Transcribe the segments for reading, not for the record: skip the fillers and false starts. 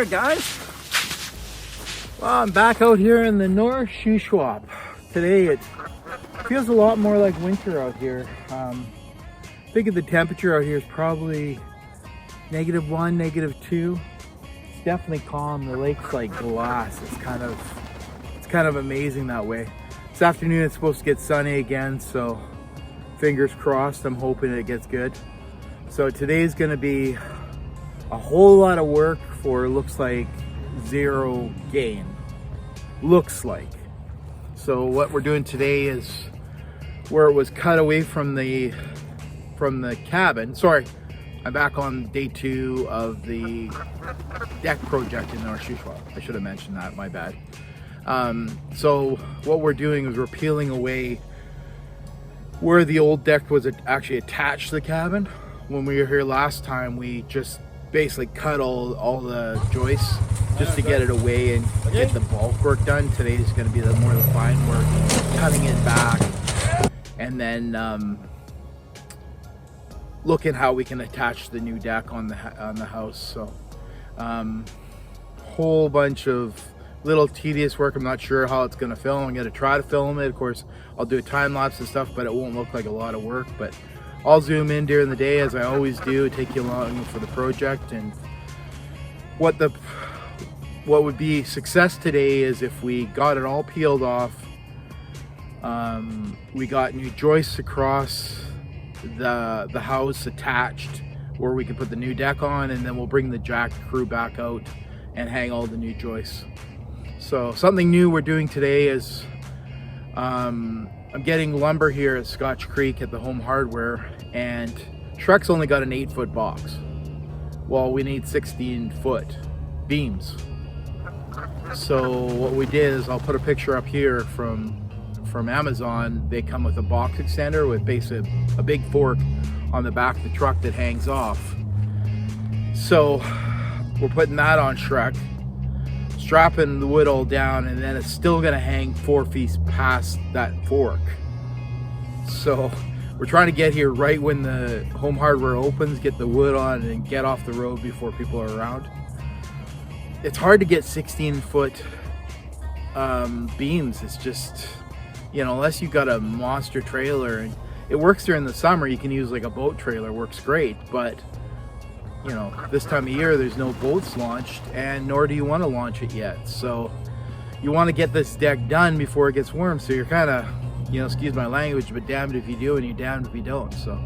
there, guys. Well, I'm back out here in the North Shuswap. Today it feels a lot more like winter out here. I think the temperature out here is probably -1, -2. It's definitely calm. The lake's like glass. It's kind of amazing that way. This afternoon it's supposed to get sunny again, so fingers crossed. I'm hoping it gets good. So today's gonna be a whole lot of work for looks like zero gain. Looks like. So what we're doing today is where it was cut away from the cabin. Sorry, I'm back on day 2 of the deck project in North Shuswap. I should have mentioned that, my bad. So what we're doing is we're peeling away where the old deck was actually attached to the cabin. When we were here last time, we just basically cut all the joists just to get it away and get the bulk work done. Today is going to be more of the fine work, cutting it back, and then looking how we can attach the new deck on the house. So whole bunch of little tedious work. I'm not sure how it's going to film. I'm going to try to film it. Of course, I'll do a time lapse and stuff, but it won't look like a lot of work. But I'll zoom in during the day as I always do, take you along for the project. And what would be success today is if we got it all peeled off, we got new joists across the house attached where we can put the new deck on, and then we'll bring the jack crew back out and hang all the new joists. So something new we're doing today is I'm getting lumber here at Scotch Creek at the Home Hardware, and Shrek's only got an 8-foot box. Well, we need 16-foot beams. So what we did is, I'll put a picture up here from Amazon. They come with a box extender with basically a big fork on the back of the truck that hangs off. So we're putting that on Shrek, strapping the wood all down, and then it's still gonna hang 4 feet past that fork. So we're trying to get here right when the Home Hardware opens, get the wood on, and get off the road before people are around. It's hard to get 16-foot beams. It's just, you know, unless you've got a monster trailer, and it works during the summer. You can use like a boat trailer, works great, but you know, this time of year there's no boats launched, and nor do you want to launch it yet. So you want to get this deck done before it gets warm, so you're kind of, you know, excuse my language, but damned if you do and you're damned if you don't. So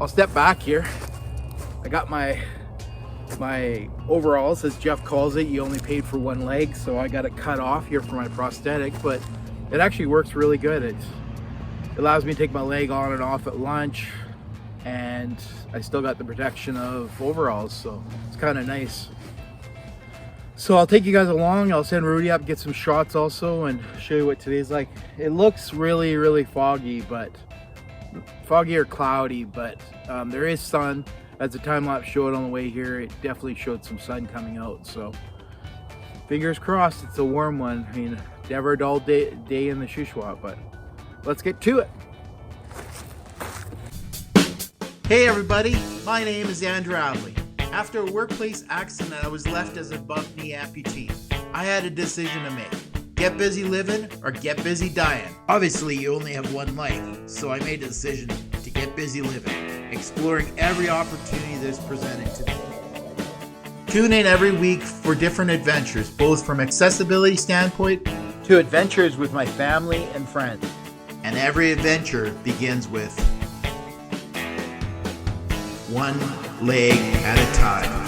I'll step back here. I got my overalls, as Jeff calls it. You only paid for one leg, so I got it cut off here for my prosthetic, but it actually works really good. It allows me to take my leg on and off at lunch, and I still got the protection of overalls, so it's kind of nice. So I'll take you guys along. I'll send Rudy up, get some shots also, and show you what today's like. It looks really, really foggy or cloudy, but there is sun. As the time lapse showed on the way here, it definitely showed some sun coming out. So fingers crossed it's a warm one. I mean, never a dull day in the Shuswap, but let's get to it. Hey everybody, my name is Andrew Adley. After a workplace accident, I was left as a above-knee amputee. I had a decision to make. Get busy living or get busy dying. Obviously, you only have one life, so I made the decision to get busy living, exploring every opportunity that's presented to me. Tune in every week for different adventures, both from accessibility standpoint To adventures with my family and friends. and every adventure begins with one leg at a time.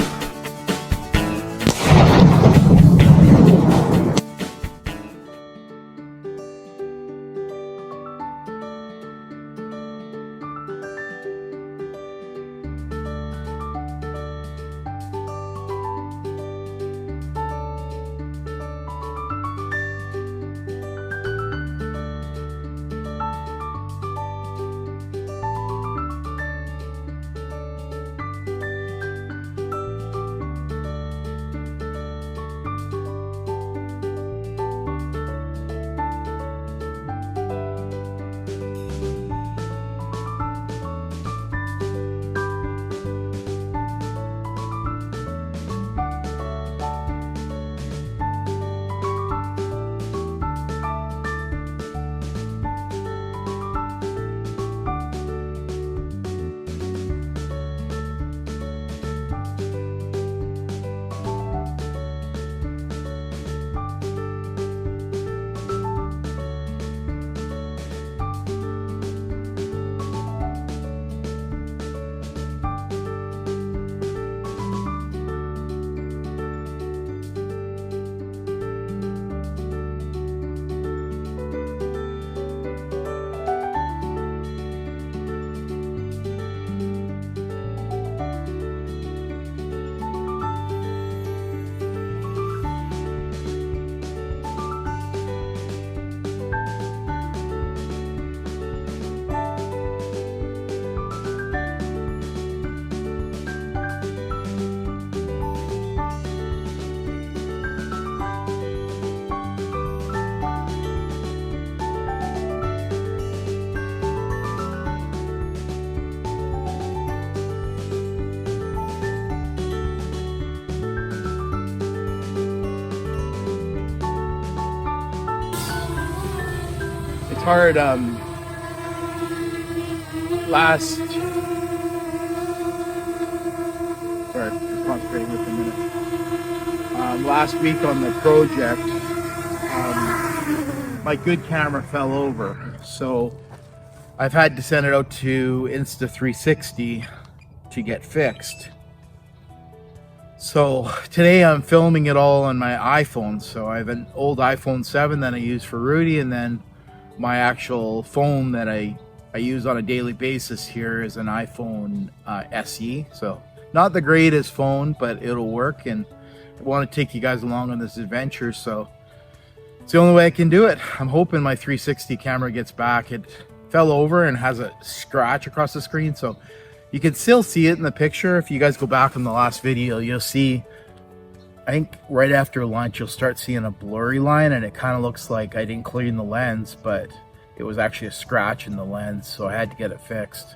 it's hard. Sorry, just concentrating with a minute. Last week on the project, my good camera fell over, so I've had to send it out to Insta360 to get fixed. So today I'm filming it all on my iPhone. So I have an old iPhone 7 that I use for Rudy, and then my actual phone that I use on a daily basis here is an iPhone SE. So not the greatest phone, but it'll work, and I want to take you guys along on this adventure. So it's the only way I can do it. I'm hoping my 360 camera gets back. It fell over and has a scratch across the screen, so you can still see it in the picture. If you guys go back in the last video, you'll see, I think right after lunch, you'll start seeing a blurry line, and it kind of looks like I didn't clean the lens, but it was actually a scratch in the lens, so I had to get it fixed.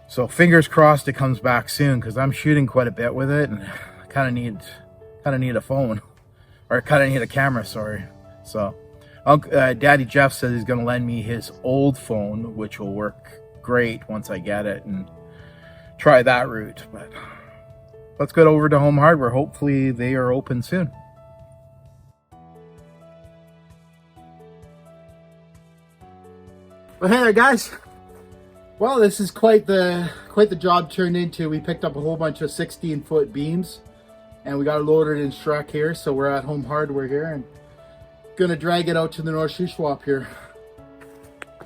So fingers crossed it comes back soon, because I'm shooting quite a bit with it, and I kind of need a phone, or kind of need a camera, sorry. So Daddy Jeff says he's going to lend me his old phone, which will work great once I get it, and try that route. But let's get over to Home Hardware. Hopefully they are open soon. Well, hey there, guys. Well, this is quite the job turned into. We picked up a whole bunch of 16-foot beams, and we got it loaded in truck here. So we're at Home Hardware here, and gonna drag it out to the North Shuswap here.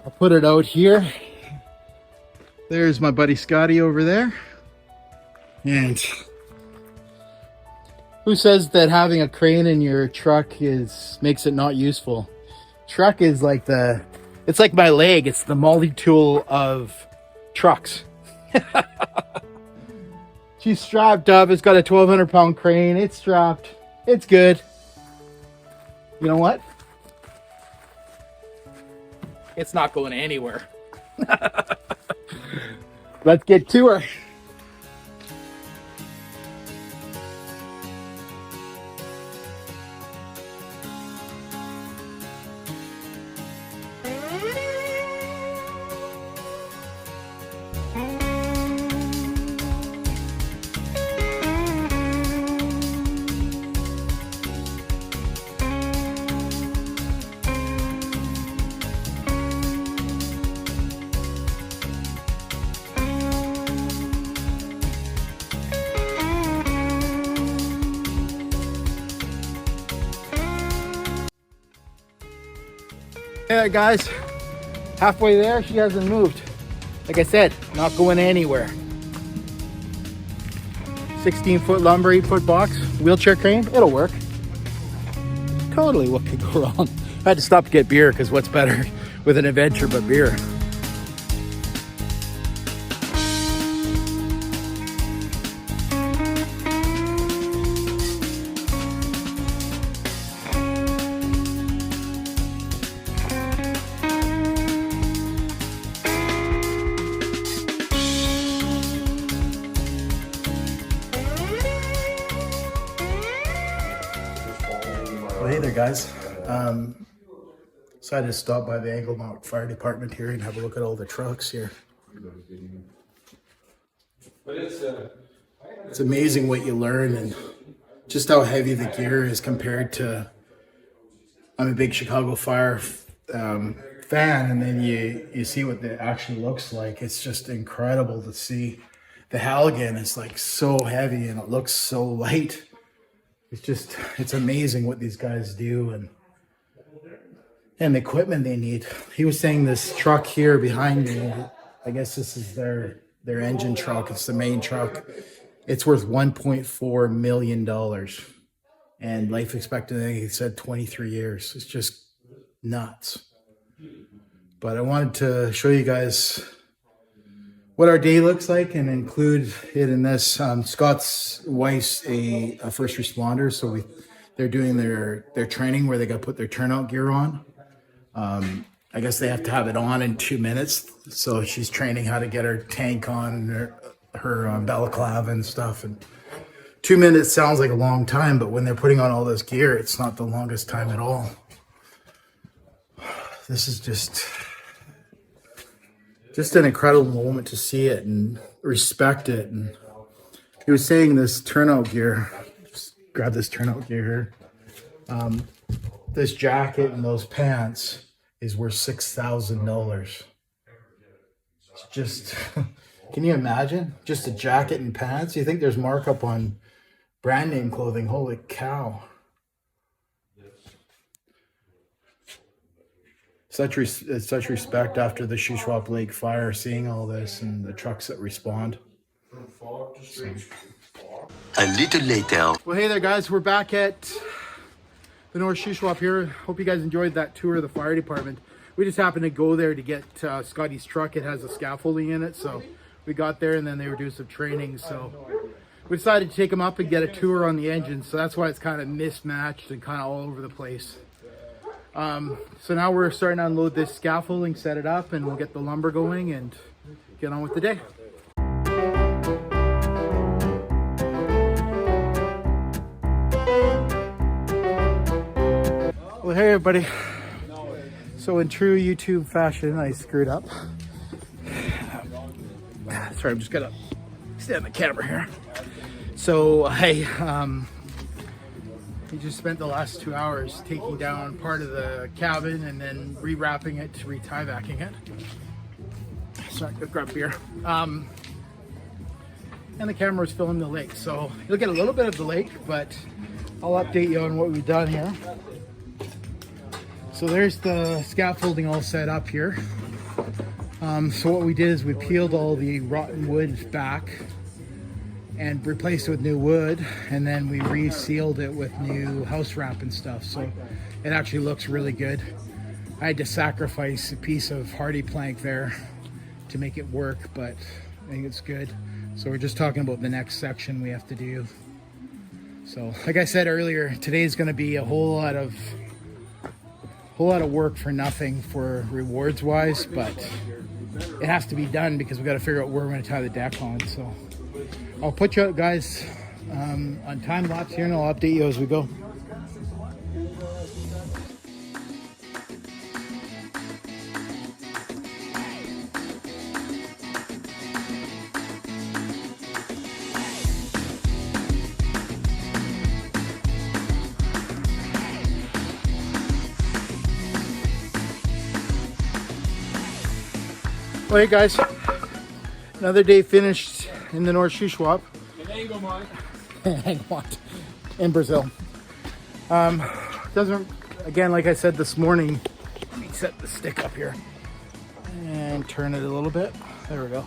I'll put it out here. There's my buddy Scotty over there. And who says that having a crane in your truck makes it not useful? Truck is like it's like my leg. It's the multi-tool of trucks. She's strapped up. It's got a 1,200 pound crane. It's strapped. It's good. You know what? It's not going anywhere. Let's get to her. Hey guys, halfway there. She hasn't moved. Like I said, not going anywhere. 16-foot lumber, 8-foot box, wheelchair crane. It'll work. Totally, what could go wrong? I had to stop to get beer, because what's better with an adventure but beer? Well, hey there, guys. Decided to stop by the Anglemount Fire Department here and have a look at all the trucks here. It's amazing what you learn and just how heavy the gear is compared to. I'm a big Chicago Fire fan, and then you see what it actually looks like. It's just incredible to see. The Halligan is like so heavy and it looks so light. It's amazing what these guys do and the equipment they need. He was saying this truck here behind me, I guess this is their engine truck. It's the main truck. It's worth $1.4 million. And life expectancy, he said 23 years. It's just nuts. But I wanted to show you guys what our day looks like and include it in this. Scott's wife's a first responder, so they're doing their training where they got to put their turnout gear on. I guess they have to have it on in 2 minutes, so she's training how to get her tank on and her balaclava and stuff. And 2 minutes sounds like a long time, but when they're putting on all this gear, it's not the longest time at all. This is just an incredible moment to see it and respect it. And he was saying this turnout gear, just grab this turnout gear here. This jacket and those pants is worth $6,000. It's just, can you imagine? Just a jacket and pants? You think there's markup on brand name clothing? Holy cow. Such respect after the Shuswap Lake fire, seeing all this and the trucks that respond. A little later. Well, hey there, guys. We're back at the North Shuswap here. Hope you guys enjoyed that tour of the fire department. We just happened to go there to get Scotty's truck. It has a scaffolding in it, so we got there and then they were doing some training. So we decided to take them up and get a tour on the engine. So that's why it's kind of mismatched and kind of all over the place. So now we're starting to unload this scaffolding, set it up, and we'll get the lumber going and get on with the day. Well, hey everybody. So in true YouTube fashion, I screwed up. Sorry, I'm just gonna stand the camera here. So we just spent the last 2 hours taking down part of the cabin and then rewrapping it, re-tie-backing it. Sorry, go grab beer. And the camera's filming the lake, so you'll get a little bit of the lake, but I'll update you on what we've done here. So there's the scaffolding all set up here. So what we did is we peeled all the rotten wood back and replaced it with new wood, and then we resealed it with new house wrap and stuff, so it actually looks really good. I had to sacrifice a piece of hardy plank there to make it work, but I think it's good. So we're just talking about the next section we have to do. So like I said earlier, today's going to be a whole lot of work for nothing for rewards wise, but it has to be done because we got to figure out where we're going to tie the deck on. So I'll put you out, guys, on time lapse here, and I'll update you as we go. Well, hey guys, another day finished in the North Shuswap. In Brazil. Doesn't, again, like I said this morning, let me set the stick up here and turn it a little bit. There we go.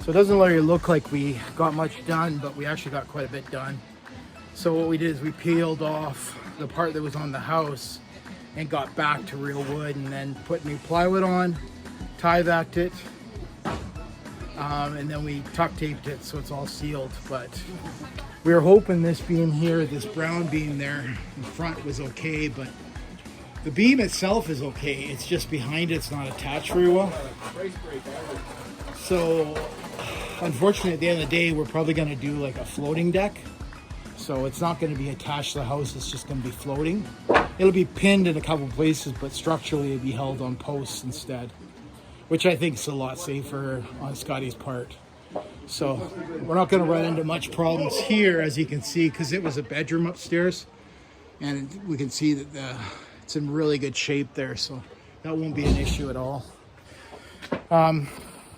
So it doesn't really look like we got much done, but we actually got quite a bit done. So what we did is we peeled off the part that was on the house and got back to real wood, and then put new plywood on, tie-backed it, and then we tuck taped it so it's all sealed. But we were hoping this beam here, this brown beam there in front, was okay, but the beam itself is okay. It's just behind it's not attached very well. So unfortunately, at the end of the day, we're probably going to do like a floating deck. So it's not going to be attached to the house, it's just going to be floating. It'll be pinned in a couple places, but structurally it'll be held on posts instead, which I think is a lot safer on Scotty's part. So we're not going to run into much problems here, as you can see, because it was a bedroom upstairs, and we can see that it's in really good shape there, so that won't be an issue at all.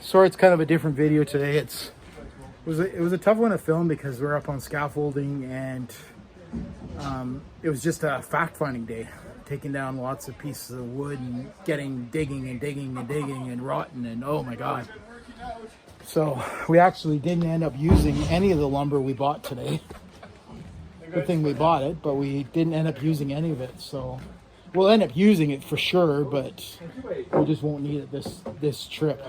Sorry, it's kind of a different video today. It was a tough one to film because we're up on scaffolding, and it was just a fact-finding day, taking down lots of pieces of wood and digging and rotting, and oh my god. So we actually didn't end up using any of the lumber we bought today. Good thing we bought it, but we didn't end up using any of it. So we'll end up using it for sure, but we just won't need it this trip.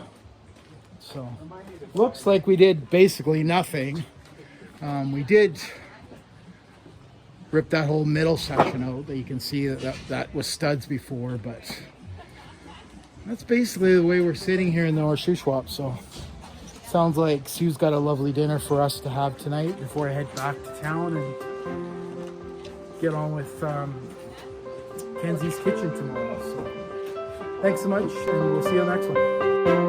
So looks like we did basically nothing. We did rip that whole middle section out that you can see that was studs before, but that's basically the way we're sitting here in the North Shuswap. So sounds like Sue's got a lovely dinner for us to have tonight before I head back to town and get on with Kenzie's kitchen tomorrow. So Thanks so much, and we'll see you on the next one.